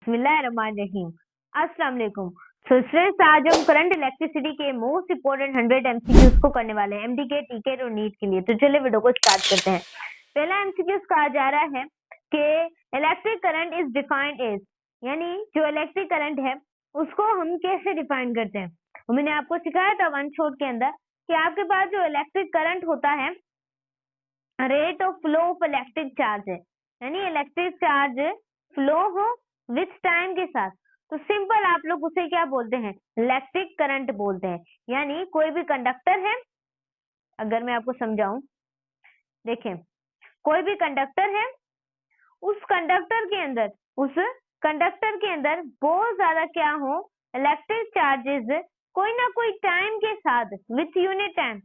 बिस्मिल्लाहिर्रहमानिर्रहीम। अस्सलाम वालेकुम। सो स्टूडेंट्स, आज हम करंट इलेक्ट्रिसिटी के मोस्ट इंपोर्टेंट 100 एमसीक्यूज को करने वाले हैं एमडीके, टीके और नीट के लिए। तो चलिए वीडियो को स्टार्ट करते हैं। पहला एमसीक्यूज कहा जा रहा है कि electric current is defined as, यानी जो इलेक्ट्रिक करंट है उसको हम कैसे डिफाइन करते हैं। और मैंने आपको सिखाया था वन शॉट के अंदर कि आपके पास जो इलेक्ट्रिक करंट होता है rate of flow of electric charge है, यानी इलेक्ट्रिक चार्ज फ्लो हो विथ टाइम के साथ। तो सिंपल आप लोग उसे क्या बोलते हैं, इलेक्ट्रिक करंट बोलते हैं। यानी कोई भी कंडक्टर है, अगर मैं आपको समझाऊं, देखें कोई भी कंडक्टर है, उस कंडक्टर के अंदर बहुत ज्यादा क्या हो, इलेक्ट्रिक चार्जेस कोई ना कोई टाइम के साथ विथ यूनिट टाइम,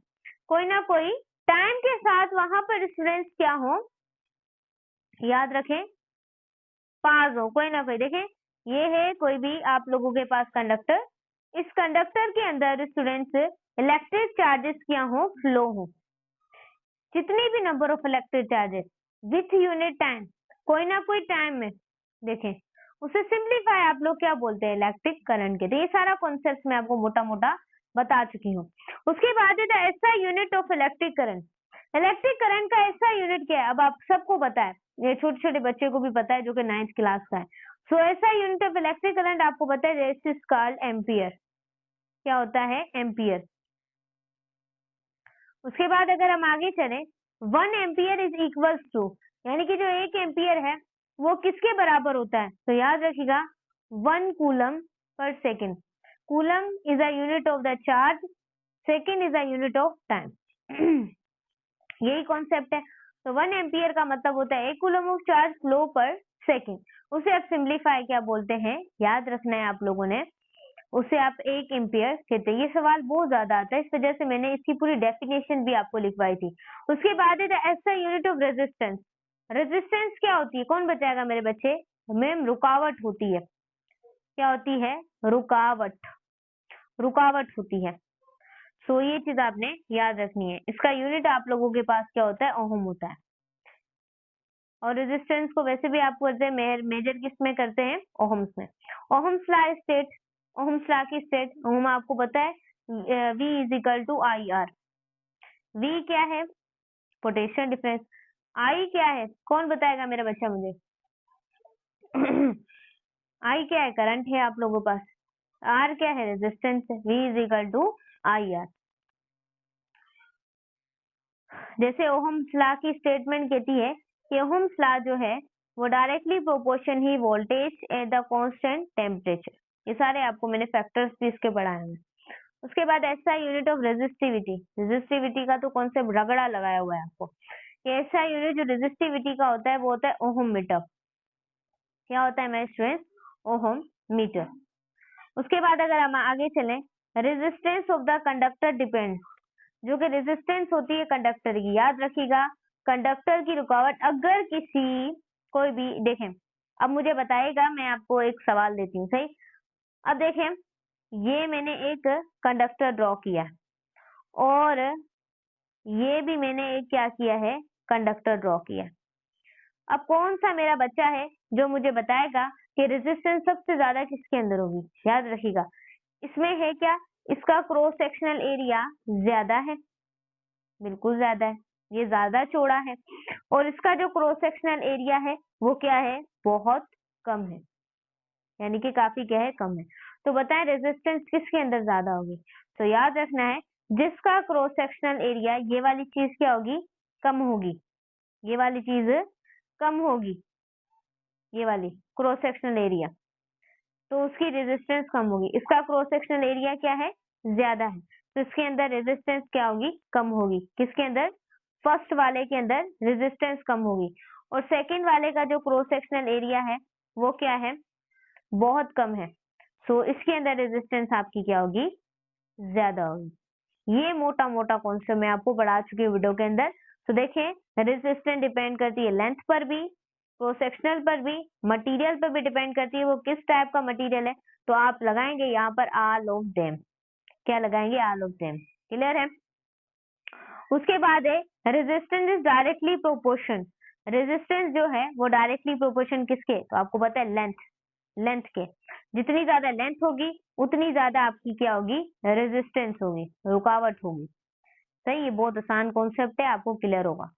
कोई ना कोई टाइम के साथ वहां पर स्टूडेंट्स क्या हो, याद रखें, पास हो कोई ना कोई। देखें ये है कोई भी आप लोगों के पास कंडक्टर, इस कंडक्टर के अंदर स्टूडेंट्स इलेक्ट्रिक चार्जेस क्या हो, फ्लो हो। जितनी भी number of electric charges with unit time, कोई ना कोई टाइम में, देखें उसे सिंप्लीफाई आप लोग क्या बोलते हैं, इलेक्ट्रिक करंट के। तो ये सारा कॉन्सेप्ट मैं आपको मोटा मोटा बता चुकी हूँ। उसके बाद है ऐसा unit of electric current. Electric current का ऐसा यूनिट क्या है, अब आप सबको पता है, ये छोटे छोटे बच्चे को भी पता है जो कि 9th क्लास का है। सो ऐसा यूनिट ऑफ इलेक्ट्रिक करंट आपको पता है, दिस इज कॉल्ड एम्पियर। क्या होता है, एम्पियर। उसके बाद अगर हम आगे चलें, 1 एम्पियर इज इक्वल्स टू, यानी कि जो 1 एम्पियर है वो किसके बराबर होता है, तो याद रखिएगा 1 coulomb per second. Coulomb is a unit of the charge, second is a unit of time. यही कॉन्सेप्ट है। तो 1 एम्पियर का मतलब होता है 1 कूलम ऑफ चार्ज फ्लो पर सेकेंड। उसे आप सिंप्लीफाई क्या बोलते हैं, याद रखना है आप लोगों ने, उसे आप 1 एम्पियर कहते हैं। ये सवाल बहुत ज्यादा आता है, इस वजह से मैंने इसकी पूरी डेफिनेशन भी आपको लिखवाई थी। उसके बाद है ऐसा यूनिट ऑफ रेजिस्टेंस। रेजिस्टेंस क्या होती है, कौन बताएगा मेरे बच्चे, मैम रुकावट होती है। क्या होती है, रुकावट होती है। सो ये चीज आपने याद रखनी है। इसका यूनिट आप लोगों के पास क्या होता है, ओहम होता है। और रेजिस्टेंस को वैसे भी आपको मेजर किस में करते हैं, ओहम्स में। Ohm's law state, Ohm's law की स्टेट, ओहम आपको पता है V is equal to I R. V क्या है, पोटेंशियल डिफरेंस। I क्या है, कौन बताएगा मेरा बच्चा मुझे। I क्या है, करंट है आप लोगों के पास। R क्या है, रेजिस्टेंस है। V is equal to I R. जैसे ओहम्स लॉ की स्टेटमेंट कहती है कि ओहम्स लॉ जो है वो डायरेक्टली प्रोपोर्शन ही voltage at the constant temperature. ये सारे आपको मैंने फैक्टर्स भी इसके पढ़ाए हैं। उसके बाद ऐसा यूनिट ऑफ रेजिस्टिविटी। रेजिस्टिविटी का तो कॉन्सेप्ट रगड़ा लगाया हुआ है आपको। ये ऐसा यूनिट जो रेजिस्टिविटी का होता है वो होता है ओहम मीटर। क्या होता है मेरे स्टूडेंट्स, ओहम मीटर। उसके बाद अगर हम आगे चलें, resistance of the conductor depends, जो कि रेजिस्टेंस होती है कंडक्टर की। याद रखिएगा कंडक्टर की रुकावट, अगर किसी कोई भी, देखें अब मुझे बताइएगा, मैं आपको एक सवाल देती हूँ, सही। अब देखें ये मैंने एक कंडक्टर ड्रॉ किया और ये भी मैंने एक क्या किया है, कंडक्टर ड्रॉ किया। अब कौन सा मेरा बच्चा है जो मुझे बताएगा कि रेजिस्टेंस सबसे ज्यादा किसके अंदर होगी। याद रखिएगा इसमें है क्या, इसका क्रॉस सेक्शनल एरिया ज्यादा है, बिल्कुल ज्यादा है, ये ज्यादा चौड़ा है। और इसका जो क्रॉस सेक्शनल एरिया है वो क्या है, बहुत कम है, यानी कि काफी क्या है, कम है। तो बताएं रेजिस्टेंस किसके अंदर ज्यादा होगी। तो याद रखना है जिसका क्रॉस सेक्शनल एरिया, ये वाली चीज क्या होगी, कम होगी, ये वाली चीज कम होगी, ये वाली क्रॉस सेक्शनल एरिया, तो उसकी रेजिस्टेंस कम होगी। इसका क्रॉस सेक्शनल एरिया क्या है, ज्यादा है, तो इसके अंदर रेजिस्टेंस क्या होगी, कम होगी। किसके अंदर, फर्स्ट वाले के अंदर रेजिस्टेंस कम होगी। और सेकंड वाले का जो क्रॉस सेक्शनल एरिया है वो क्या है, बहुत कम है। सो इसके अंदर रेजिस्टेंस आपकी क्या होगी, ज्यादा होगी। ये मोटा मोटा कॉन्सेप्ट मैं आपको पढ़ा चुकी हूँ वीडियो के अंदर। तो देखें रेजिस्टेंस डिपेंड करती है लेंथ पर भी, क्रॉस सेक्शनल पर भी, मटेरियल पर भी डिपेंड करती है वो किस टाइप का मटेरियल है। तो आप लगाएंगे यहाँ पर ऑल ऑफ देम, क्या लगाएंगे, ऑल ऑफ देम। क्लियर है। उसके बाद है resistance is directly proportion. Resistance जो है वो डायरेक्टली प्रोपोर्शन किसके, तो आपको पता है लेंथ। लेंथ के। जितनी ज्यादा लेंथ होगी उतनी ज्यादा आपकी क्या होगी, रेजिस्टेंस होगी, रुकावट होगी। सही, ये बहुत आसान कॉन्सेप्ट है, आपको क्लियर होगा।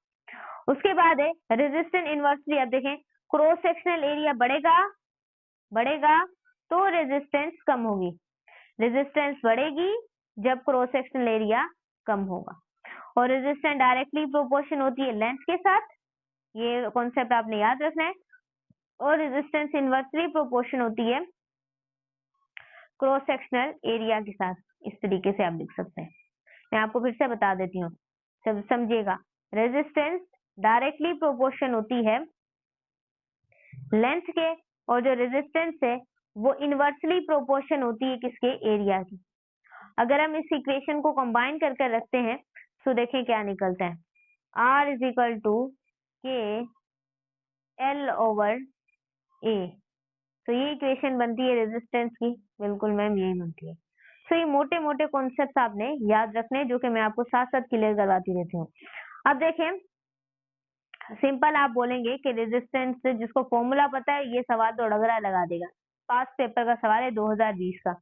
उसके बाद है रेजिस्टेंस इनवर्सली। अब देखें, क्रॉस सेक्शनल एरिया बढ़ेगा तो रेजिस्टेंस कम होगी। रेजिस्टेंस बढ़ेगी जब क्रॉस सेक्शनल एरिया कम होगा। और रेजिस्टेंस डायरेक्टली प्रोपोर्शन होती है लेंथ के साथ, ये कॉन्सेप्ट आपने याद रखना है। और रेजिस्टेंस इनवर्सली प्रोपोर्शन होती है क्रॉस सेक्शनल एरिया के साथ। इस तरीके से आप लिख सकते हैं। मैं आपको फिर से बता देती हूँ, सब समझिएगा। रेजिस्टेंस डायरेक्टली प्रोपोर्शन होती है लेंथ के, और जो रेजिस्टेंस है वो इनवर्सली प्रोपोर्शन होती है किसके, एरिया की। अगर हम इस इक्वेशन को कंबाइन करके रखते हैं तो देखें क्या निकलता है, R इज इक्वल टू के एल ओवर ए। तो ये इक्वेशन बनती है रेजिस्टेंस की। बिल्कुल मैम, यही बनती है। तो ये मोटे मोटे कॉन्सेप्ट आपने याद रखने, जो कि मैं आपको साथ साथ क्लियर करवाती रहती हूँ। अब देखें, सिंपल आप बोलेंगे कि रेजिस्टेंस, जिसको फॉर्मूला पता है ये सवाल तो डगरा लगा देगा, पास्ट पेपर का सवाल है 2020 का।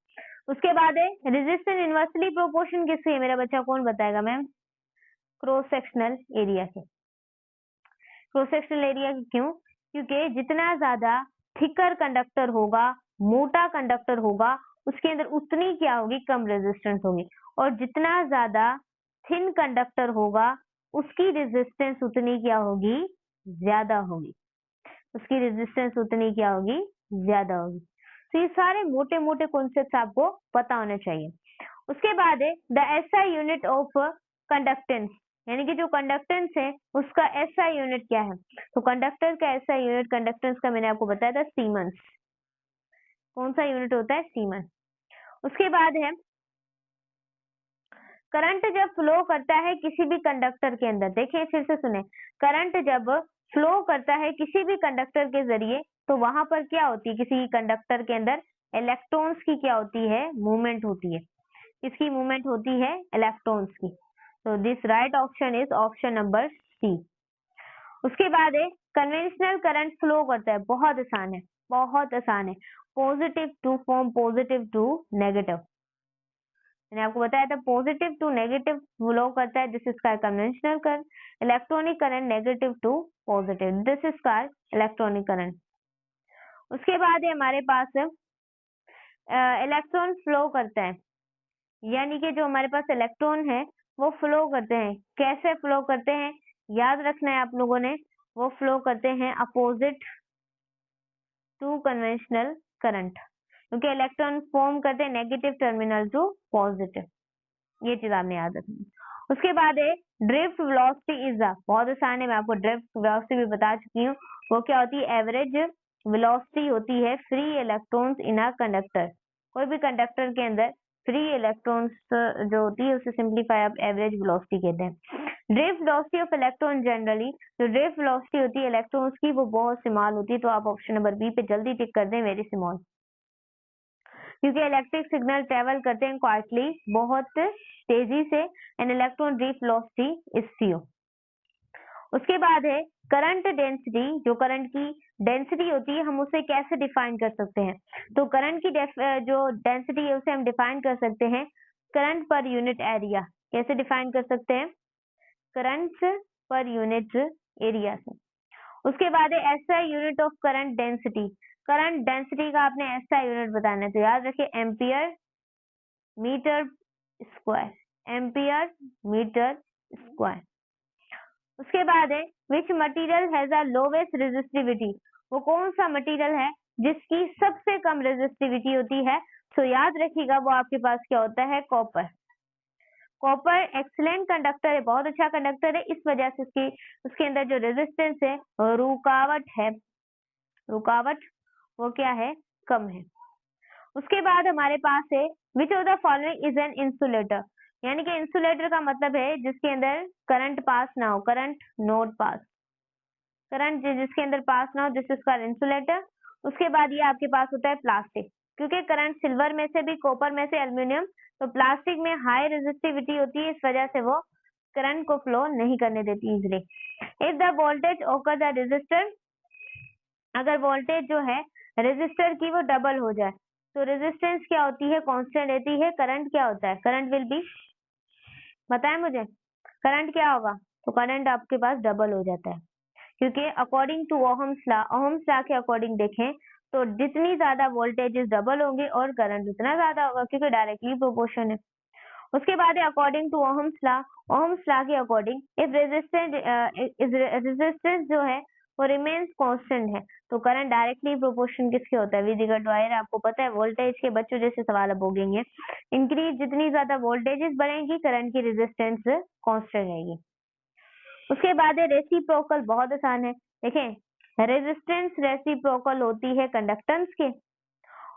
उसके बाद है रेजिस्टेंस इनवर्सली प्रोपोर्शन किससे है मेरा बच्चा, कौन बताएगा मैम, क्रॉस सेक्शनल एरिया के। क्रॉस सेक्शनल एरिया की क्यों, क्योंकि जितना ज्यादा थिकर कंडक्टर होगा, मोटा कंडक्टर होगा, उसके अंदर उतनी क्या होगी, कम रेजिस्टेंस होगी। और जितना ज्यादा थिन कंडक्टर होगा उसकी रेजिस्टेंस उतनी क्या होगी, ज्यादा होगी। उसकी रेजिस्टेंस उतनी क्या होगी, ज्यादा होगी। तो ये सारे मोटे मोटे कॉन्सेप्ट आपको पता होने चाहिए। उसके बाद है the SI unit of conductance, यानी कि जो कंडक्टेंस है उसका एसआई यूनिट क्या है। तो कंडक्टर का एसआई यूनिट कंडक्टेंस का मैंने आपको बताया था सीमेंस। कौन सा यूनिट होता है, सीमेंस। उसके बाद है करंट जब फ्लो करता है किसी भी कंडक्टर के अंदर, देखिए फिर से सुने, करंट जब फ्लो करता है किसी भी कंडक्टर के जरिए तो वहां पर क्या होती है, किसी कंडक्टर के अंदर इलेक्ट्रॉन्स की क्या होती है, मूवमेंट होती है। किसकी मूवमेंट होती है, इलेक्ट्रॉन्स की। तो this right option is option number C. उसके बाद है कन्वेंशनल करंट फ्लो करता है, बहुत आसान है, बहुत आसान है। Positive to from positive to negative, मैंने आपको बताया था पॉजिटिव टू नेगेटिव फ्लो करता है, this is called conventional current. Electronic current negative to positive, this is called electronic current. उसके बाद है हमारे पास इलेक्ट्रॉन फ्लो करता है, यानी कि जो हमारे पास इलेक्ट्रॉन है वो फ्लो करते हैं। कैसे फ्लो करते हैं, याद रखना है आप लोगों ने, वो फ्लो करते हैं अपोजिट टू कन्वेंशनल करंट, क्योंकि इलेक्ट्रॉन फॉर्म करते हैं नेगेटिव टर्मिनल टू पॉजिटिव, ये चीज आपने याद रखनी। उसके बाद है ड्रिफ्ट वेलोसिटी इज बहुत आसान है, मैं आपको ड्रिफ्ट वेलोसिटी भी बता चुकी हूँ। वो क्या होती है, एवरेज वेलोसिटी होती है free electrons in a conductor. कोई भी कंडक्टर के अंदर फ्री इलेक्ट्रॉन्स जो होती है उसे सिंप्लीफाई आप एवरेज वेलोसिटी कहते हैं। Drift velocity of electron generally, जो ड्रिफ्ट वेलोसिटी होती है इलेक्ट्रॉन्स की वो बहुत स्मॉल होती है। तो आप ऑप्शन नंबर बी पे जल्दी टिक कर दें, वेरी स्मॉल, क्योंकि इलेक्ट्रिक सिग्नल ट्रेवल करते हैं क्वाइटली, बहुत तेजी से, and electron drift velocity is few. उसके बाद है करंट डेंसिटी, जो करंट की डेंसिटी होती है हम उसे कैसे डिफाइन कर सकते हैं। तो करंट की जो डेंसिटी है उसे हम डिफाइन कर सकते हैं करंट पर यूनिट एरिया। कैसे डिफाइन कर सकते हैं, करंट पर यूनिट एरिया से। उसके बाद है SI unit of current density. Current density का आपने एसआई यूनिट बताना है, तो याद रखिए ampere metre square, ampere metre square. उसके बाद है which material has a lowest resistivity, वो कौन सा मटेरियल है जिसकी सबसे कम रेजिस्टिविटी होती है। तो याद रखिएगा वो आपके पास क्या होता है, कॉपर। कॉपर एक्सीलेंट कंडक्टर है, बहुत अच्छा कंडक्टर है, इस वजह से उसके अंदर जो रेजिस्टेंस है, रुकावट है, रुकावट वो क्या है, कम है। उसके बाद हमारे पास है which of the following is an insulator, यानी कि इंसुलेटर का मतलब है जिसके अंदर करंट पास ना हो, करंट नोट पास, करंट जिसके अंदर पास ना हो, दिस इज कॉल्ड इंसुलेटर। उसके बाद ये आपके पास होता है प्लास्टिक, क्योंकि करंट सिल्वर में से भी, कॉपर में से, एल्यूमिनियम, तो प्लास्टिक में हाई रेजिस्टिविटी होती है, इस वजह से वो करंट को फ्लो नहीं करने देती इजिली। इफ द वोल्टेज ओकर द रेजिस्टर, अगर वोल्टेज जो है रेजिस्टर की वो डबल हो जाए, तो रेजिस्टेंस क्या होती है, कांस्टेंट रहती है। करंट क्या होता है, करंट विल बी, बताएं मुझे, करंट क्या होगा, तो करंट आपके पास डबल हो जाता है, क्योंकि अकॉर्डिंग टू ओहम्स लॉ के अकॉर्डिंग देखें तो जितनी ज्यादा वोल्टेजेस डबल होंगे और करंट उतना ज्यादा होगा, क्योंकि डायरेक्टली प्रोपोर्शन है। उसके बाद है अकॉर्डिंग टू ओहम्स लॉ के अकॉर्डिंग इफ रेजिस्टेंस जो है वो रिमेन्स कांस्टेंट है, तो करंट डायरेक्टली प्रोपोर्शन किसके होता है, विद रिगार्ड टू वायर। आपको पता है वोल्टेज के बच्चों जैसे सवाल अब होंगे, इंक्रीज जितनी ज्यादा वोल्टेजेस बढ़ेंगी करंट की रेजिस्टेंस कांस्टेंट रहेगी। उसके बाद है रेसिप्रोकल, बहुत आसान है, देखें रेजिस्टेंस रेसिप्रोकल होती है कंडक्टेंस के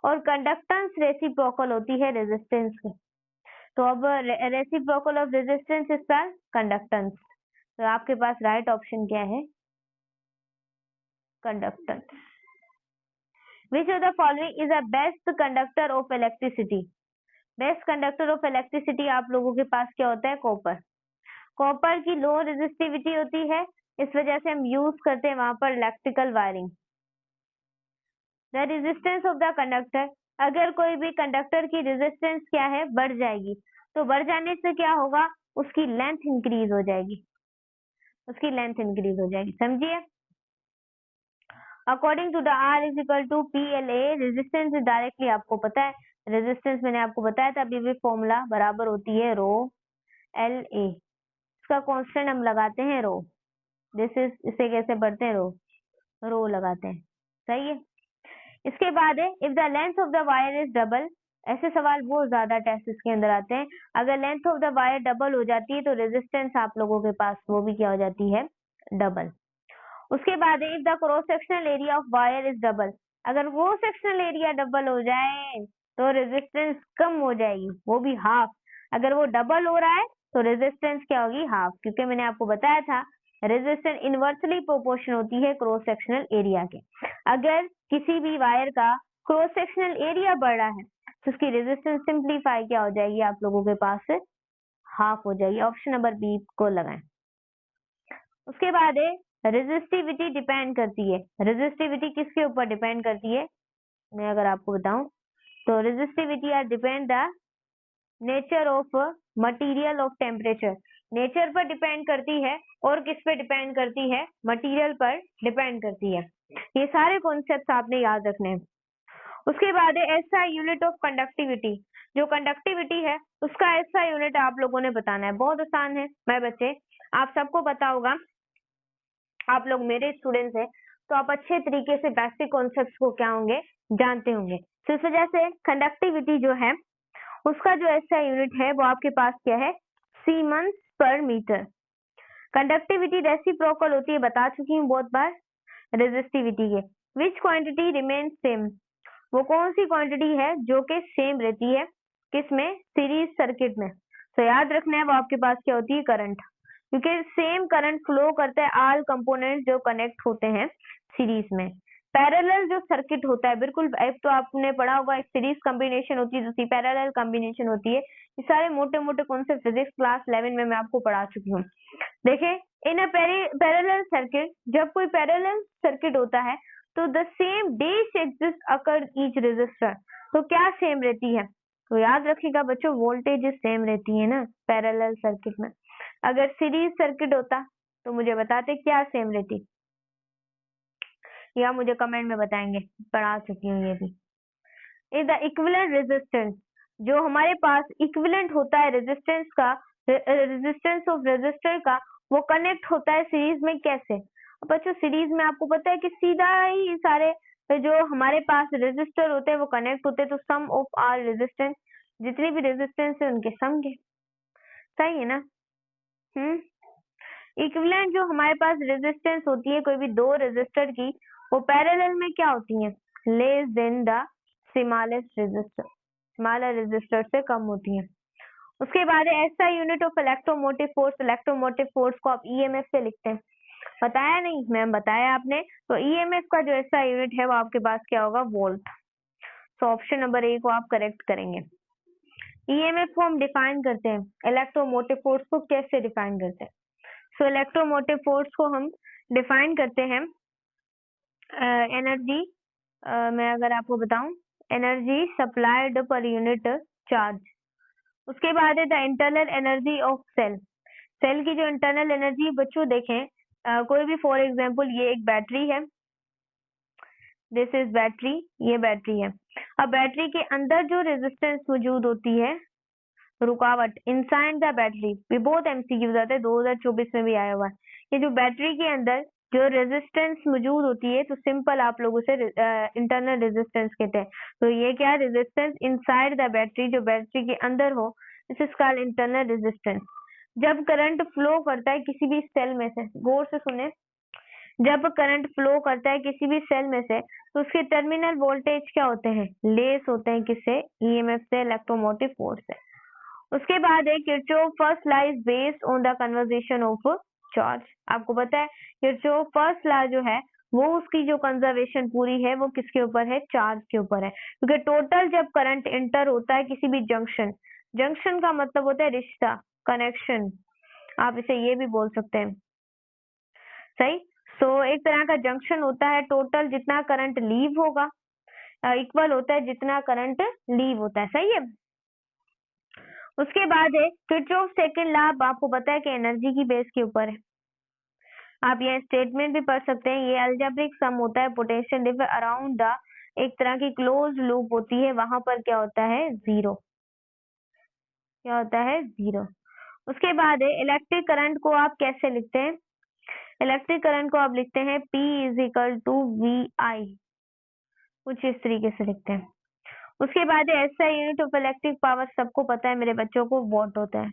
और कंडक्टेंस रेसिप्रोकल होती है रेजिस्टेंस के। तो अब reciprocal of resistance is conductance, तो आपके पास राइट ऑप्शन क्या है, conductance. Which of the following is a best conductor of electricity, best conductor of electricity आप लोगों के पास क्या होता है, कॉपर। कॉपर की लो रेजिस्टिविटी होती है, इस वजह से हम यूज करते हैं वहां पर electrical wiring. The resistance of the conductor, अगर कोई भी कंडक्टर की रेजिस्टेंस क्या है, बढ़ जाएगी, तो बढ़ जाने से क्या होगा, उसकी लेंथ इंक्रीज हो जाएगी, उसकी लेंथ इंक्रीज हो जाएगी, समझिए। According to the R is equal to P L A, resistance directly आपको पता है, रेजिस्टेंस मैंने आपको बताया था अभी भी, फॉर्मूला बराबर होती है रो एल ए, इसका कांस्टेंट हम लगाते हैं रो, दिस इज, इसे कैसे पढ़ते हैं, रो लगाते हैं, सही है। इसके बाद है if the length of the wire is double, ऐसे सवाल बहुत ज्यादा टेस्ट के अंदर आते हैं, अगर length of the wire double हो जाती है तो रेजिस्टेंस आप लोगों के पास वो भी क्या हो जाती है, डबल। उसके बाद if the cross sectional area of wire is double, अगर वो सेक्शनल एरिया डबल हो जाए तो रेजिस्टेंस कम हो जाएगी, वो भी हाफ। अगर वो डबल हो रहा है तो रेजिस्टेंस क्या होगी, हाफ, क्योंकि मैंने आपको बताया था रेजिस्टेंस इनवर्सली प्रोपोर्शन होती है क्रॉस सेक्शनल एरिया के। अगर किसी भी वायर का क्रॉस सेक्शनल एरिया बढ़ रहा है तो उसकी रेजिस्टेंस सिंप्लीफाई क्या हो जाएगी, आप लोगों के पास हाफ हो जाएगी। ऑप्शन नंबर बी को लगाएं। उसके बाद है रेजिस्टिविटी डिपेंड करती है, रेजिस्टिविटी किसके ऊपर डिपेंड करती है, मैं अगर आपको बताऊं तो resistivity R depend the nature of material of temperature, nature पर डिपेंड करती है और किस पे डिपेंड करती है, मटेरियल पर डिपेंड करती है। ये सारे कॉन्सेप्ट आपने याद रखने हैं। उसके बाद है ऐसा यूनिट ऑफ कंडक्टिविटी, जो कंडक्टिविटी है उसका ऐसा यूनिट आप लोगों ने बताना है, बहुत आसान है मैं बच्चे, आप सबको पता होगा, आप लोग मेरे स्टूडेंट्स हैं तो आप अच्छे तरीके से बेसिक कॉन्सेप्ट्स को क्या होंगे, जानते होंगे। तो इस वजह से कंडक्टिविटी जो है उसका जो ऐसा यूनिट है वो आपके पास क्या है, सीमेंस पर मीटर। कंडक्टिविटी रेसिप्रोकल होती है, बता चुकी हूँ बहुत बार रेजिस्टिविटी के। विच क्वांटिटी रिमेन्स सेम, वो कौन सी क्वांटिटी है जो कि सेम रहती है, किसमें, सीरीज सर्किट में। तो याद रखना है वो आपके पास क्या होती है, करंट, क्योंकि सेम करंट फ्लो करता है ऑल कंपोनेंट जो कनेक्ट होते हैं सीरीज में। पैरेलल जो सर्किट होता है, बिल्कुल एक तो आपने पढ़ा होगा, एक सीरीज कॉम्बिनेशन होती है, दूसरी पैरेलल कॉम्बिनेशन होती है। ये सारे मोटे मोटे कॉन्सेप्ट फिजिक्स क्लास 11 में मैं आपको पढ़ा चुकी हूँ। देखिए इन अ पैरेलल सर्किट, जब कोई पैरेलल सर्किट होता है तो the same days exist across each resistor, तो क्या सेम रहती है, तो याद रखिएगा बच्चों वोल्टेज सेम रहती है ना पैरेलल सर्किट में। अगर सीरीज सर्किट होता तो मुझे बताते क्या सेम रहती, या मुझे कमेंट में बताएंगे, पढ़ा चुकी हूँ ये भी। इज द इक्विवेलेंट रेजिस्टेंस, जो हमारे पास इक्विवेलेंट होता है रेजिस्टेंस का, रेजिस्टेंस ऑफ रेजिस्टर का, वो कनेक्ट होता है सीरीज में कैसे। बच्चों सीरीज में आपको पता है कि सीधा ही सारे जो हमारे पास रेजिस्टर होते हैं वो कनेक्ट होते हैं, तो सम ऑफ आर रेजिस्टेंस, जितनी भी रेजिस्टेंस है उनके सम के, सही है ना। इक्विवेलेंट जो हमारे पास रेजिस्टेंस होती है कोई भी दो रेजिस्टर की, वो पैरेलल में क्या होती है, less than the smallest resistor, smaller resistor से कम होती है। उसके बाद ऐसा unit of electromotive force, electromotive force को आप ईएमएफ से लिखते हैं, बताया नहीं मैम, बताया आपने। तो ईएमएफ का जो ऐसा यूनिट है वो आपके पास क्या होगा, वोल्ट। तो ऑप्शन नंबर ए को आप करेक्ट करेंगे। ईएमएफ को हम डिफाइन करते हैं, इलेक्ट्रोमोटिव फोर्स को कैसे डिफाइन करते हैं, सो इलेक्ट्रोमोटिव फोर्स को हम डिफाइन करते हैं एनर्जी मैं अगर आपको बताऊं, energy supplied per unit charge. उसके बाद है the internal energy of cell. Cell की जो इंटरनल एनर्जी बच्चों देखें, कोई भी फॉर एग्जांपल ये एक बैटरी है, दिस इज बैटरी, ये बैटरी है। अब बैटरी के अंदर जो रेजिस्टेंस मौजूद होती है, रुकावट इनसाइड द बैटरी, ये बहुत एमसीक्यूज आते हैं, 2024 में भी आया हुआ है। ये जो बैटरी के अंदर जो रेजिस्टेंस मौजूद होती है, तो सिंपल आप लोग उसे इंटरनल रेजिस्टेंस कहते हैं। तो ये क्या है, रेजिस्टेंस इनसाइड द बैटरी, जो बैटरी के अंदर हो, this is called internal resistance. जब करंट फ्लो करता है किसी भी सेल में से, गौर से सुने, जब करंट फ्लो करता है किसी भी सेल में से, तो उसके टर्मिनल वोल्टेज क्या होते हैं, लेस होते हैं किससे, ईएमएफ से, इलेक्ट्रोमोटिव फोर्स से। उसके बाद है Kirchhoff first law is based on the conservation of charge. आपको पता है किरचॉफ फर्स्ट लॉ जो है वो उसकी जो कंजर्वेशन पूरी है वो किसके ऊपर है, चार्ज के ऊपर है। क्योंकि टोटल जब करंट एंटर होता है किसी भी जंक्शन, जंक्शन का मतलब होता है रिश्ता, कनेक्शन, आप इसे ये भी बोल सकते हैं, सही। सो एक तरह का जंक्शन होता है, टोटल जितना करंट लीव होगा इक्वल होता है जितना करंट लीव होता है, सही है। उसके बाद है किरचॉफ सेकंड लॉ, आपको पता है कि एनर्जी की बेस के ऊपर है। आप ये स्टेटमेंट भी पढ़ सकते हैं, ये अलजेब्रिक सम होता है, पोटेंशियल डिफर अराउंड द, एक तरह की क्लोज लूप होती है, वहां पर क्या होता है, जीरो, क्या होता है, जीरो। उसके बाद है इलेक्ट्रिक करंट को आप कैसे लिखते हैं, इलेक्ट्रिक करंट को आप लिखते हैं P is equal to VI, कुछ इस तरीके से लिखते हैं। उसके बाद ऐसा यूनिट ऑफ इलेक्ट्रिक पावर सबको पता है मेरे बच्चों को, वॉट होता है।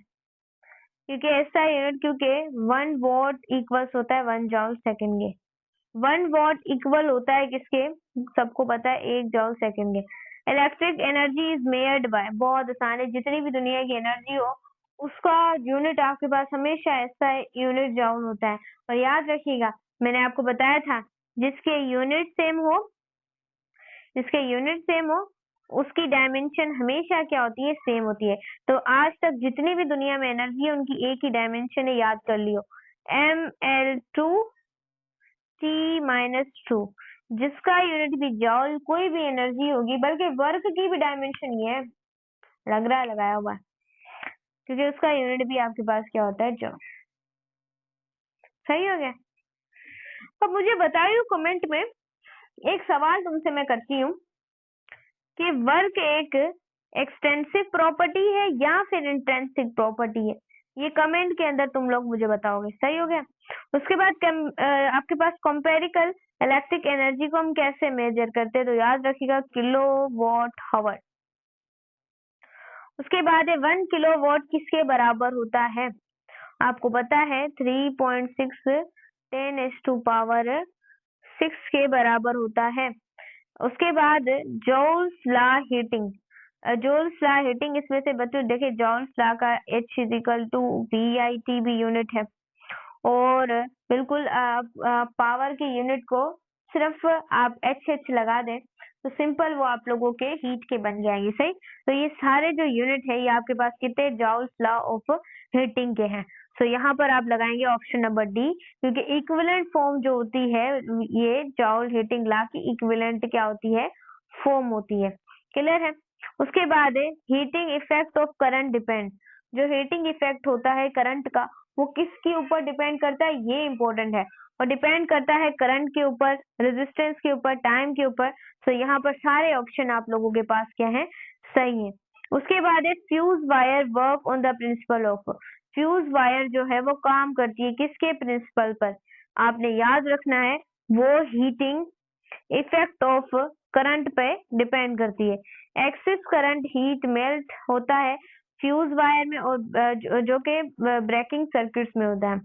क्योंकि ऐसा यूनिट, क्योंकि 1 वॉट इक्वल्स होता है 1 जॉल सेकंड के, 1 वॉट इक्वल होता है किसके, सबको पता है 1 जॉल सेकंड के। Electric energy is measured by, बहुत आसान है, जितनी भी दुनिया की एनर्जी हो उसका यूनिट आपके पास हमेशा ऐसा यूनिट जॉल होता है। और याद रखिएगा मैंने आपको बताया था, जिसके यूनिट सेम हो, जिसके यूनिट सेम हो उसकी डायमेंशन हमेशा क्या होती है, सेम होती है। तो आज तक जितनी भी दुनिया में एनर्जी है उनकी एक ही डायमेंशन है, याद कर लियो, ml2 T-2। जिसका यूनिट भी जॉल, कोई भी एनर्जी होगी, बल्कि वर्क की भी डायमेंशन ये है, लग रहा है लगाया हुआ है, क्योंकि उसका यूनिट भी आपके पास क्या होता है, जॉल। सही हो गया। अब मुझे बताइए कमेंट में, एक सवाल तुमसे मैं करती हूँ कि वर्क एक एक्सटेंसिव प्रॉपर्टी है या फिर इंट्रिंसिक प्रॉपर्टी है, ये कमेंट के अंदर तुम लोग मुझे बताओगे, सही हो गया। उसके बाद आपके पास कंपेरिकल इलेक्ट्रिक एनर्जी को हम कैसे मेजर करते हैं, तो याद रखिएगा किलोवाट हावर। उसके बाद है 1 किलोवाट किसके बराबर होता है, आपको पता है 3.6 10⁻⁶ के बराबर होता है। उसके बाद Joule's law heating, Joule's law heating, इसमें से बच्चों देखिए जॉल्स लॉ का H is equal to VIT भी यूनिट है, और बिल्कुल पावर की यूनिट को सिर्फ आप HH लगा दें तो सिंपल वो आप लोगों के हीट के बन जाएंगे, सही। तो ये सारे जो यूनिट है ये आपके पास कितने, जॉल्स लॉ ऑफ हीटिंग के हैं। तो यहाँ पर आप लगाएंगे ऑप्शन नंबर डी, क्योंकि इक्विवेलेंट फॉर्म जो होती है ये जॉल हीटिंग लॉ की इक्विवेलेंट क्या होती है, फॉर्म होती है, क्लियर है। उसके बाद heating effect of current depend, जो हीटिंग इफेक्ट होता है करंट का वो किसके ऊपर डिपेंड करता है, ये इंपॉर्टेंट है, और डिपेंड करता है करंट के ऊपर, रेजिस्टेंस के ऊपर, टाइम के ऊपर। तो यहाँ पर सारे ऑप्शन आप लोगों के पास क्या है, सही है। उसके बाद fuse wire work on the principle of, fuse wire जो है वो काम करती है किसके प्रिंसिपल पर, आपने याद रखना है वो हीटिंग इफेक्ट ऑफ करंट पे डिपेंड करती है। एक्सिस करंट हीट मेल्ट होता है फ्यूज वायर में, और जो कि ब्रेकिंग सर्किट्स में होता है।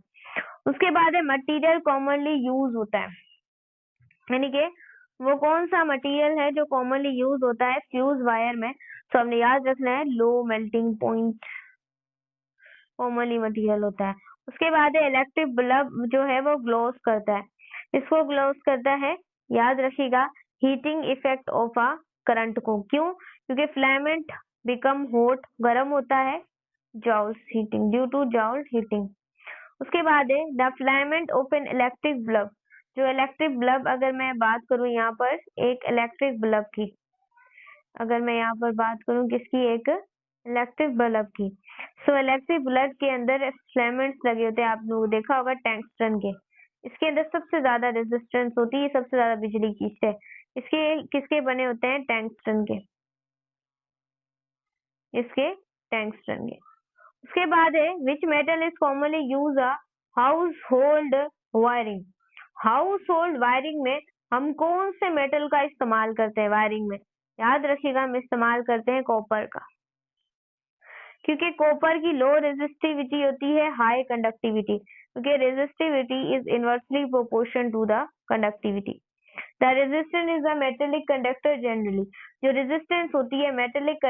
उसके बाद मटेरियल कॉमनली यूज होता है, यानी कि वो कौन सा मटेरियल है जो कॉमनली यूज होता है फ्यूज वायर में, तो हमने याद रखना है low melting point commonly material होता है। उसके बाद इलेक्ट्रिक बल्ब जो है वो ग्लोस करता है, इसको ग्लोस करता है, याद रखिएगा heating effect of a current को, क्यों, क्योंकि फिलामेंट बिकम हॉट, गर्म होता है, Joule's heating, due to Joule heating. उसके बाद the filament of an electric bulb, जो इलेक्ट्रिक बल्ब, अगर मैं बात करूं यहाँ पर एक इलेक्ट्रिक बल्ब की, अगर मैं यहाँ पर बात करूं किसकी, एक इलेक्ट्रिक बल्ब की, सो इलेक्ट्रिक बल्ब के अंदर फिलामेंट्स लगे होते हैं, आप लोग देखा होगा टंगस्टन के। इसके अंदर सबसे ज्यादा रेजिस्टेंस होती है, सबसे ज्यादा बिजली खींचते हैं। इसके किसके बने होते हैं, टंगस्टन के, इसके टंगस्टन के। उसके बाद है which metal is commonly use a house hold wiring. House hold wiring में हम कौन से मेटल का इस्तेमाल करते हैं वायरिंग में, याद रखिएगा हम इस्तेमाल करते हैं कॉपर का, क्योंकि कॉपर की लो रेजिस्टिविटी होती है, हाई कंडक्टिविटी, क्योंकि resistivity is inversely proportion to the conductivity. The resistance is a metallic conductor generally, जो रेजिस्टेंस होती है मेटेलिक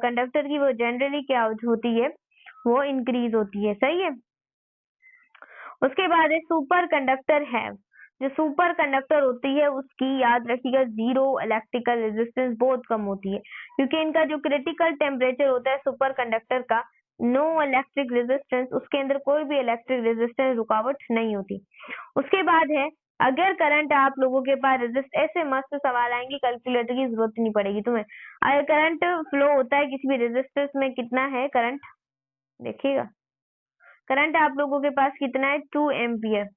कंडक्टर की वो जनरली क्या होती है, वो इंक्रीज होती है, सही है। उसके बाद है सुपर कंडक्टर है, जो सुपर कंडक्टर होती है उसकी याद रखिएगा जीरो इलेक्ट्रिकल रेजिस्टेंस बहुत कम होती है, क्योंकि इनका जो क्रिटिकल टेम्परेचर होता है सुपर कंडक्टर का, नो इलेक्ट्रिक रेजिस्टेंस, उसके अंदर कोई भी इलेक्ट्रिक रेजिस्टेंस रुकावट नहीं होती। उसके बाद है अगर करंट आप लोगों के पास रेजिस्ट, ऐसे मस्त सवाल आएंगे कैलकुलेटर की जरूरत नहीं पड़ेगी तुम्हें। अगर करंट फ्लो होता है किसी भी रेजिस्टेंस में, कितना है करंट, देखिएगा करंट आप लोगों के पास कितना है 2 एम्पियर,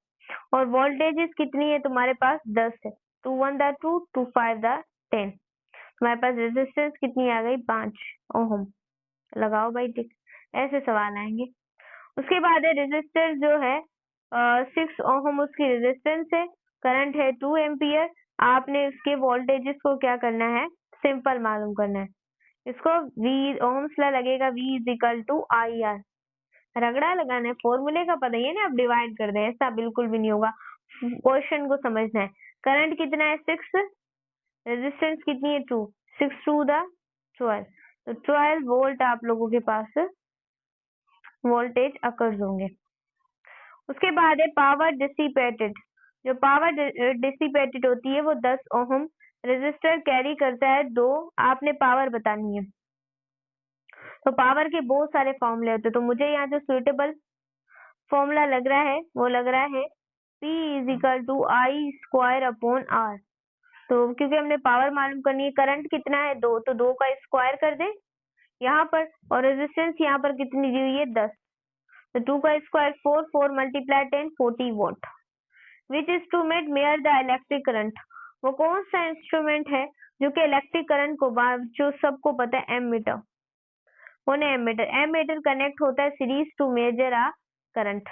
और वोल्टेज कितनी है तुम्हारे पास 10 है, 2 1 द 2 2 5 द 10, तुम्हारे पास रेजिस्टेंस कितनी आ गई 5 ओम। लगाओ भाई टिक, ऐसे सवाल आएंगे। उसके बाद है रेजिस्टर जो है 6 ओम उसकी रेजिस्टेंस है, करंट है 2 एम्पियर, आपने इसके वोल्टेजेस को क्या करना है, सिंपल मालूम करना है। इसको वी ओम्स ला लगेगा, V is equal to I R, रगड़ा लगाना है, फॉर्मूले का पता ही है ना, आप डिवाइड कर दें, ऐसा बिल्कुल भी नहीं होगा, क्वेश्चन को समझना है। करंट कितना है 6, रेजिस्टेंस कितनी है 2, 6 टू द 12, तो 12 वोल्ट आप लोगों के पास वोल्टेज अकर्स होंगे। उसके बाद है पावर डिसिपेटेड, जो पावर डिसिपेटेड होती है वो 10 ओम, रेजिस्टर कैरी करता है 2, आपने पावर बतानी है। तो पावर के बहुत सारे फॉर्मूले होते हैं, तो मुझे यहाँ जो सुइटेबल फॉर्मूला लग रहा है वो लग रहा है P is equal to I square upon R. तो क्योंकि हमने पावर मालूम करनी है, करंट कितना है 2, तो 2 का स्क्वायर कर दें यहाँ पर, और रेजिस्टेंस यहाँ पर कितनी दी हुई है 10, तो 2 का square 4, 4 multiply 10 40 volt. Which instrument mayor the electric current, वो कौन सा इंस्ट्रूमेंट है जो कि इलेक्ट्रिक करंट को, जो सबको पता है एमीटर, वो नहीं एमीटर, एमीटर कनेक्ट होता है series to measure a current.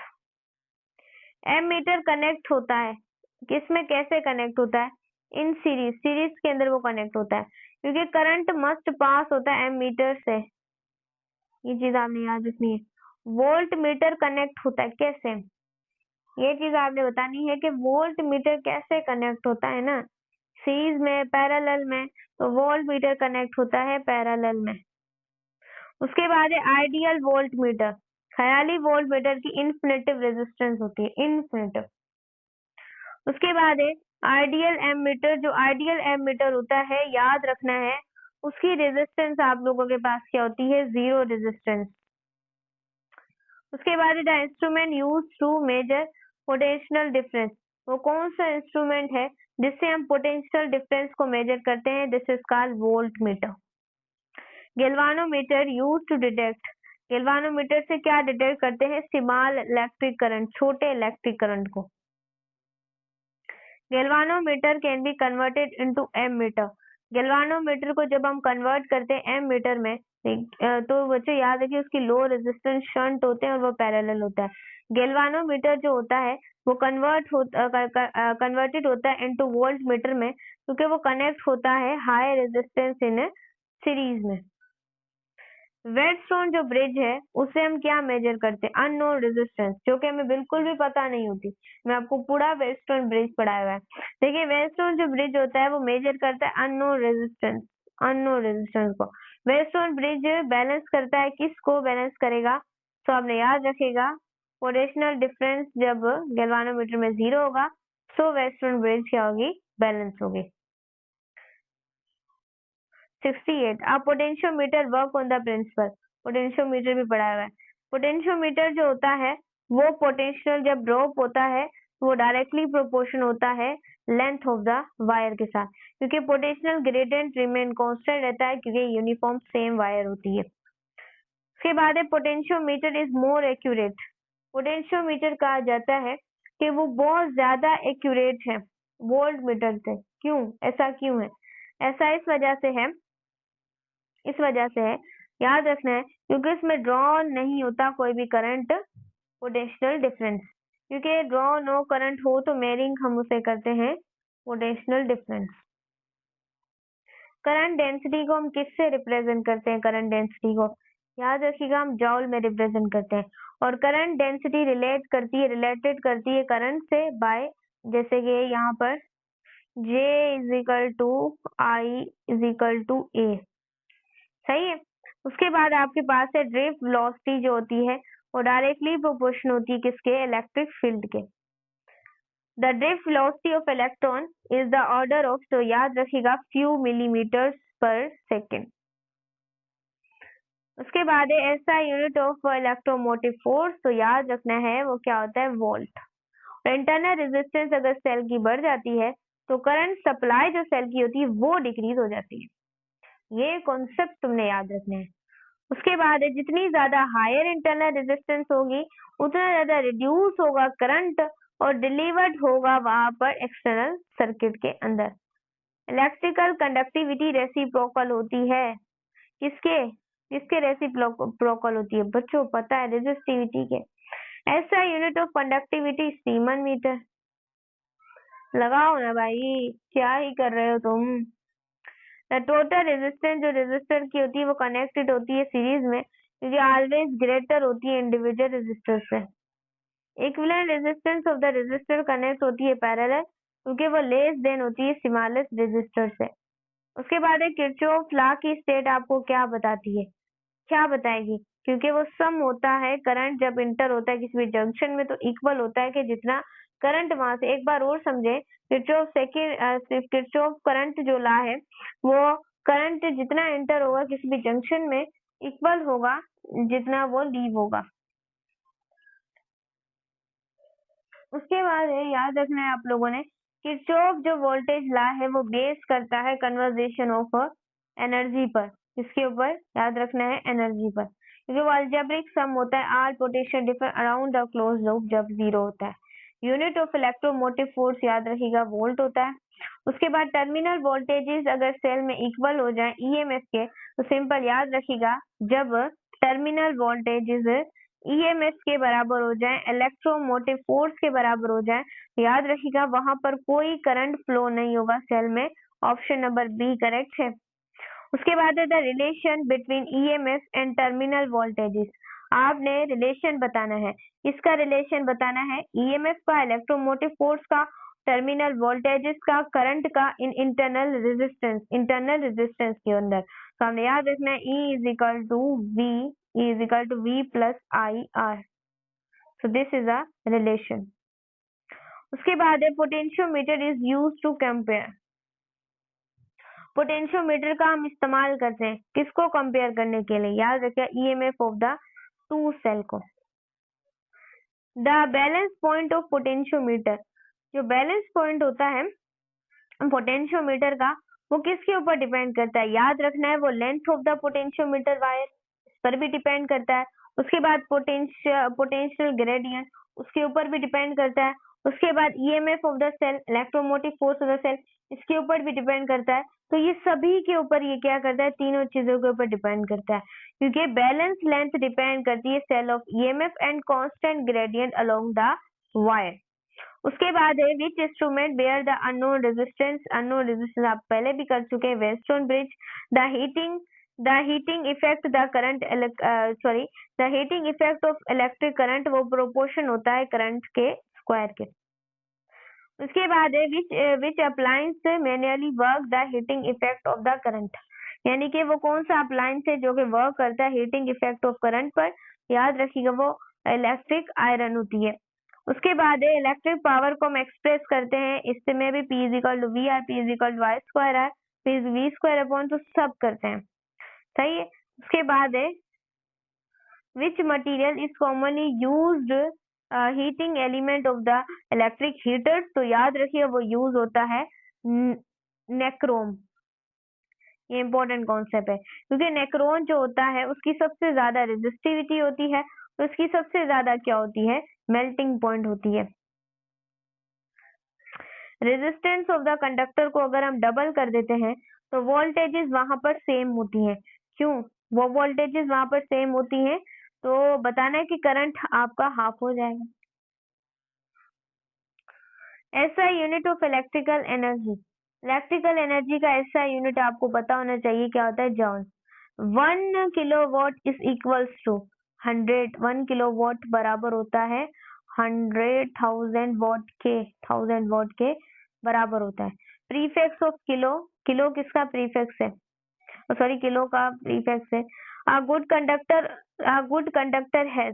Ammeter connect होता है किसमें, कैसे कनेक्ट होता है, इन सीरीज, सीरीज के अंदर वो कनेक्ट होता है, क्योंकि करंट मस्ट पास होता है एमीटर से, ये चीज आपने याद रखनी है। वोल्ट मीटर कनेक्ट होता है कैसे, ये चीज आपने बतानी है कि वोल्ट मीटर कैसे कनेक्ट होता है ना, सीरीज में पैरेलल में, तो वोल्ट मीटर कनेक्ट होता है पैरेलल में। उसके बाद है आइडियल वोल्ट मीटर, ख्याली वोल्ट मीटर की इन्फिनिटिव रेजिस्टेंस होती है, इन्फिनिटिव। उसके बाद है आइडियल एमीटर, जो आइडियल एमीटर होता है याद रखना है उसकी रेजिस्टेंस आप लोगों के पास क्या होती है, जीरो रेजिस्टेंस। उसके बाद the instrument use to measure potential difference, वो कौन सा इंस्ट्रूमेंट है जिससे हम पोटेंशियल डिफरेंस को मेजर करते हैं, this is called voltmeter. Galvanometer use to detect, galvanometer से क्या डिटेक्ट करते हैं, स्मॉल इलेक्ट्रिक करंट, छोटे इलेक्ट्रिक करंट को। Galvanometer can be converted into ammeter, galvanometer को जब हम कन्वर्ट करते हैं एम मीटर में, तो बच्चों याद रखिए उसकी लो रेजिस्टेंस शंट होते हैं और वो पैरेलल होता है। गैल्वानोमीटर जो होता है वो कन्वर्टेड होता है इनटू वोल्ट मीटर में, क्योंकि वो कनेक्ट होता है हाई रेजिस्टेंस इन सीरीज में। वेटस्टोन जो ब्रिज है उससे हम क्या मेजर करते हैं, अननोन रेजिस्टेंस, जो कि हमें बिल्कुल भी पता नहीं होती। मैं आपको पूरा वेटस्टोन ब्रिज पढ़ाया हुआ है। देखिए वेटस्टोन जो ब्रिज होता है वो मेजर करता है अननोन रेजिस्टेंस, अननोन रेजिस्टेंस को। वेटस्टोन ब्रिज बैलेंस करता है, किसको बैलेंस करेगा, तो आपने याद रखेगा पोटेंशियल डिफरेंस जब गैल्वानोमीटर में 0 होगा तो वेटस्टोन ब्रिज क्या होगी, बैलेंस होगी। 68 आप potentiometer work on the principle, potentiometer भी पढ़ा हुआ है। पोटेंशियोमीटर जो होता है वो पोटेंशियल जब ड्रॉप होता है वो डायरेक्टली प्रोपोर्शन होता है लेंथ ऑफ द वायर के साथ, क्योंकि पोटेंशियल ग्रेडियंट रिमेन कांस्टेंट रहता है क्योंकि यूनिफॉर्म सेम वायर होती है। उसके बाद है potentiometer is more accurate. Potentiometer कहा जाता है कि वो बहुत ज्यादा एक्यूरेट है वोल्ट मीटर से। क्यों? ऐसा क्यों है? ऐसा इस वजह से है, याद रखना है, क्योंकि इसमें ड्रॉ नहीं होता कोई भी करंट पोटेंशियल डिफरेंस, क्योंकि ड्रॉ नो करंट हो तो मेयरिंग हम उसे करते हैं पोटेंशियल डिफरेंस। करंट डेंसिटी को हम किससे रिप्रेजेंट करते हैं? करंट डेंसिटी को याद रखिएगा हम जॉल में रिप्रेजेंट करते हैं, और करंट डेंसिटी रिलेटेड करती है करंट से बाय, जैसे कि यहाँ पर J is equal to I is equal to A। सही है। उसके बाद आपके पास है ड्रिफ्ट वेलोसिटी जो होती है वो डायरेक्टली प्रोपोर्शनल होती है किसके? इलेक्ट्रिक फील्ड के। The drift velocity of electron is the order of, तो याद रखिएगा फ्यू मिलीमीटर पर सेकेंड। उसके बाद है ऐसा यूनिट ऑफ इलेक्ट्रोमोटिव फोर्स, तो याद रखना है वो क्या होता है? वोल्ट। और इंटरनल रेजिस्टेंस अगर सेल की बढ़ जाती है तो करंट सप्लाई जो सेल की होती है वो डिक्रीज हो जाती है। ये कॉन्सेप्ट तुमने याद रखने हैं। उसके बाद है जितनी ज्यादा हायर इंटरनल रेजिस्टेंस होगी उतना ज्यादा रिड्यूस होगा करंट और डिलीवर्ड होगा वहां पर एक्सटर्नल सर्किट के अंदर। इलेक्ट्रिकल कंडक्टिविटी रेसिप्रोकल होती है किसके? किसके रेसिप्रोकल होती है? बच्चों पता है, रेजिस्टिविटी के। ऐसा unit of conductivity siemens meter. लगाओ ना भाई, क्या ही कर रहे हो तुम। द टोटल रेजिस्टेंस जो रेजिस्टर की होती है वो कनेक्टेड होती है सीरीज में, क्योंकि ऑलवेज ग्रेटर होती है इंडिविजुअल रेजिस्टर से। Equivalent resistance of the resistor connect होती है पैरेलल, क्योंकि वो लेस देन होती है स्मॉलेस्ट रेजिस्टर से। उसके बाद है किरचॉफ लॉ की स्टेट आपको क्या बताती है? क्या बताएगी? क्योंकि वो सम होता है करंट जब इंटर होता है किसी भी जंक्शन में, तो इक्वल होता है कि जितना करंट वहां से, एक बार और समझे, किरचॉफ करंट जो लॉ है वो करंट जितना एंटर होगा किसी भी जंक्शन में इक्वल होगा जितना वो लीव होगा। उसके बाद है याद रखना है आप लोगों ने, किरचॉफ जो वोल्टेज लॉ है वो बेस करता है कन्वर्जेशन ऑफ एनर्जी पर। इसके ऊपर याद रखना है एनर्जी पर, क्योंकि वो अलजेब्रिक सम होता है all potential difference around the close loop जब जीरो होता है। यूनिट ऑफ इलेक्ट्रोमोटिव फोर्स याद रखिएगा वोल्ट होता है। उसके बाद टर्मिनल वोल्टेजेस अगर सेल में इक्वल हो जाए ईएमएफ के, तो सिंपल याद रखिएगा जब टर्मिनल वोल्टेजेस ईएमएफ के बराबर हो जाए, इलेक्ट्रोमोटिव फोर्स के बराबर हो जाए, याद रखिएगा वहां पर कोई करंट फ्लो नहीं होगा सेल में। ऑप्शन नंबर बी करेक्ट है। उसके बाद है the relation between EMF and terminal voltages. आपने रिलेशन बताना है। इसका रिलेशन बताना है ईएमएफ का, इलेक्ट्रोमोटिव फोर्स का, टर्मिनल वोल्टेजेस का, करंट का इन इंटरनल रेजिस्टेंस के अंदर। तो हमने याद रखना है E is equal to V plus I R. So this is a relation. उसके बाद है potentiometer is use to compare. Potentiometer का हम इस्तेमाल करते हैं किसको कंपेयर करने के लिए? याद रखिए EMF of the two cell को। The balance point of potentiometer, जो बैलेंस पॉइंट होता है पोटेंशियोमीटर का वो किसके ऊपर डिपेंड करता है? याद रखना है वो length of the potentiometer wire, इस पर भी डिपेंड करता है। उसके बाद पोटेंशियल ग्रेडियंट उसके ऊपर भी डिपेंड करता है। उसके बाद EMF of the cell, electromotive force of the cell, इसके ऊपर भी डिपेंड करता है। तो ये सभी के ऊपर ये क्या करता है? तीनों चीजों के ऊपर डिपेंड करता है, क्योंकि बैलेंस लेंथ डिपेंड करती है cell of EMF and constant gradient along the wire. उसके बाद है which instrument bear the unknown resistance. Unknown resistance आप पहले भी कर चुके हैं, western bridge. The heating effect the current the heating effect of electric current वो प्रोपोर्शन होता है करंट के स्क्वायर के। उसके बाद है which appliance manually work the heating effect of the current, यानी कि वो कौन सा अप्लायंस है जो कि वर्क करता है हीटिंग इफेक्ट ऑफ करंट पर? याद रखिएगा वो इलेक्ट्रिक आयरन होती है। उसके बाद है इलेक्ट्रिक पावर को हम एक्सप्रेस करते हैं इसमें भी P is equal to V R, P is equal to Y square R, फिर वी स्क्वायर अपॉन, तो सब करते हैं। सही है। उसके बाद है which material is commonly used heating element of the electric heaters, तो याद रखिए वो यूज होता है नेक्रोम। ये इंपॉर्टेंट कॉन्सेप्ट है, क्योंकि नेक्रोन जो होता है उसकी सबसे ज्यादा रेजिस्टिविटी होती है, तो उसकी सबसे ज्यादा क्या होती है, मेल्टिंग पॉइंट होती है। रेजिस्टेंस ऑफ द कंडक्टर को अगर हम डबल कर देते हैं तो वोल्टेजेस वहां पर सेम होती हैं। क्यों वो वोल्टेजेस वहां पर सेम होती हैं? तो बताना है कि करंट आपका हाफ हो जाएगा। ऐसा unit of electrical energy, electrical energy का ऐसा यूनिट आपको पता होना चाहिए, क्या होता है, joule. 1 kilowatt is equals to 100, 1 kilowatt बराबर होता है 100,000 वाट के, 1000 वाट के बराबर होता है। प्रीफिक्स ऑफ किलो, किलो किसका प्रीफिक्स है, सॉरी किलो का प्रीफिक्स है। गुड कंडक्टर है,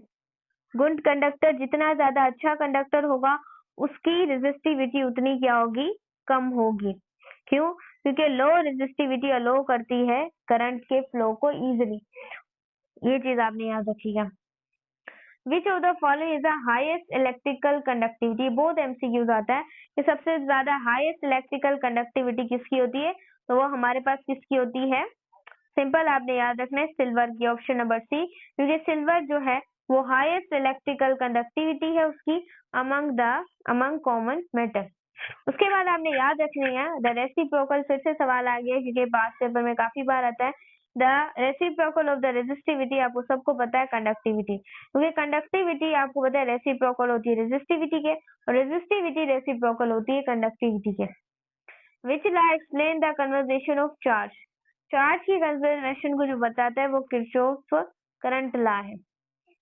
गुड कंडक्टर जितना ज्यादा अच्छा कंडक्टर होगा उसकी रेजिस्टिविटी उतनी क्या होगी, कम होगी। क्यों? क्योंकि लो रेजिस्टिविटी अलो करती है करंट के फ्लो को इजीली। ये चीज आपने याद रखिएगा। Which of the following is the highest electrical conductivity, बहुत एमसीक्यूज आता है कि सबसे ज्यादा हाईएस्ट इलेक्ट्रिकल कंडक्टिविटी किसकी होती है, तो वो हमारे पास किसकी होती है, सिंपल आपने याद रखना है सिल्वर की, ऑप्शन नंबर सी, क्योंकि सिल्वर जो है वो हाईएस्ट इलेक्ट्रिकल कंडक्टिविटी है उसकी अमंग कॉमन मेटल। उसके बाद आपने याद रखनी है द रेसिप्रोकल, फिर से सवाल आ गया क्योंकि पास्ट पेपर में काफी बार आता है। The reciprocal of the resistivity, आपको सबको पता है कंडक्टिविटी, क्योंकि कंडक्टिविटी आपको पता है रेसिप्रोकल होती है रेजिस्टिविटी के, और रेजिस्टिविटी रेसिप्रोकल होती है कंडक्टिविटी के। Which law explain the conversation of charge, charge की कंजर्वेशन को जो बताता है वो किरचॉफ करंट लॉ है,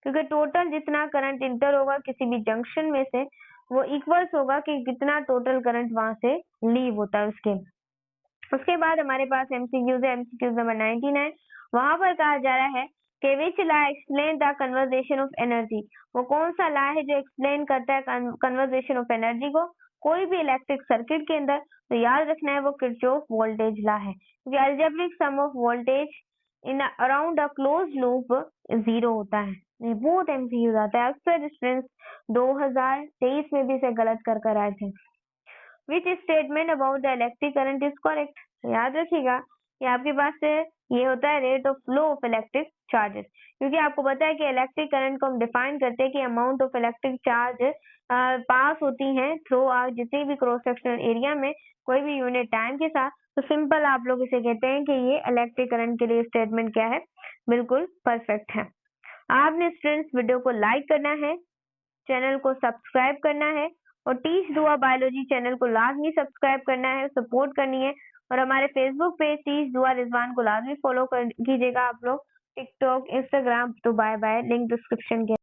क्योंकि टोटल जितना करंट इंटर होगा किसी भी जंक्शन में से वो इक्वल्स होगा कि कितना टोटल करंट वहां से लीव होता है उसके बाद हमारे पास एमसीक्यूज है, एमसीक्यूज नंबर 99, वहां पर कहा जा रहा है कि which law explain the conversation of energy, वो कौन सा लॉ है जो एक्सप्लेन करता है कन्वर्जेशन ऑफ एनर्जी को कोई भी इलेक्ट्रिक सर्किट के अंदर, तो याद रखना है वो किरचॉफ वोल्टेज लॉ है, क्योंकि algebraic sum of voltage in around a close loop 0 होता है। ये बहुत एमसीक्यूज आता है, अक्सर स्टूडेंट्स 2023 में भी इसे गलत कर आए थे। Which statement about the electric current is correct, याद रखिएगा कि आपके पास ये होता है rate of flow of electric charges, क्योंकि आपको पता है कि इलेक्ट्रिक करंट को हम डिफाइन करते हैं कि अमाउंट ऑफ इलेक्ट्रिक चार्ज पास होती हैं थ्रू जितनी भी क्रॉस सेक्शनल एरिया में कोई भी यूनिट टाइम के साथ, तो सिंपल आप लोग इसे कहते हैं कि ये इलेक्ट्रिक करंट के लिए स्टेटमेंट क्या है, बिल्कुल परफेक्ट है। आपने स्टूडेंट्स वीडियो को लाइक करना है, चैनल को सब्सक्राइब करना है, और टीच दुआ बायोलॉजी चैनल को लाजमी सब्सक्राइब करना है, सपोर्ट करनी है, और हमारे फेसबुक पेज टीच दुआ रिजवान को लाजमी फॉलो कीजिएगा आप लोग, टिकटॉक, इंस्टाग्राम, तो बाय बाय, लिंक डिस्क्रिप्शन के